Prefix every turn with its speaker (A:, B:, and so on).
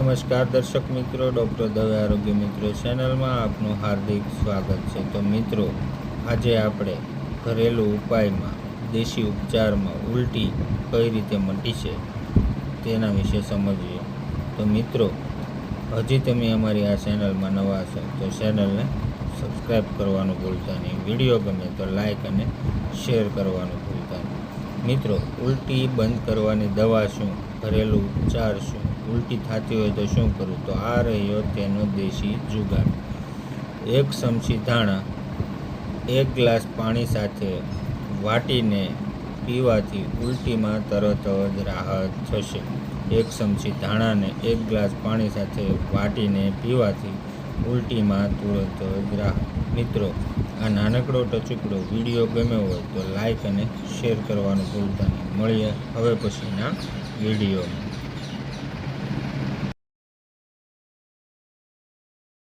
A: નમસ્કાર દર્શક મિત્રો, ડૉક્ટર દવે આરોગ્ય મિત્રો ચેનલમાં આપનું હાર્દિક સ્વાગત છે। તો મિત્રો, આજે આપણે ઘરેલું ઉપાયમાં દેશી ઉપચારમાં ઉલટી કઈ રીતે મટી છે તેના વિશે સમજીએ। તો મિત્રો, હજી તમે અમારી આ ચેનલમાં નવા છો તો ચેનલને સબસ્ક્રાઈબ કરવાનું ભૂલતા નહીં, વિડીયો ગમે તો લાઈક અને શેર કરવાનું ભૂલતા નહીં। મિત્રો, ઉલટી બંધ કરવાની દવા શું, ઘરેલું ઉપચાર શું, ઉલટી થતી હોય તો શું કરવું? તો આ રહ્યો તેનો દેશી જુગાડ। 1 ચમચી ધાણા 1 ગ્લાસ પાણી સાથે વાટીને પીવાથી ઉલટીમાં તરત જ રાહત થશે। 1 ચમચી ધાણાને 1 ગ્લાસ પાણી સાથે વાટીને પીવાથી ઉલટીમાં તુરંત જ રાહત। મિત્રો, આ નાનકડો ટચુકડો વિડીયો ગમ્યો હોય તો લાઈક અને શેર કરવાનું ભૂલતા નહીં। મળીએ હવે પછીના વિડીયોમાં।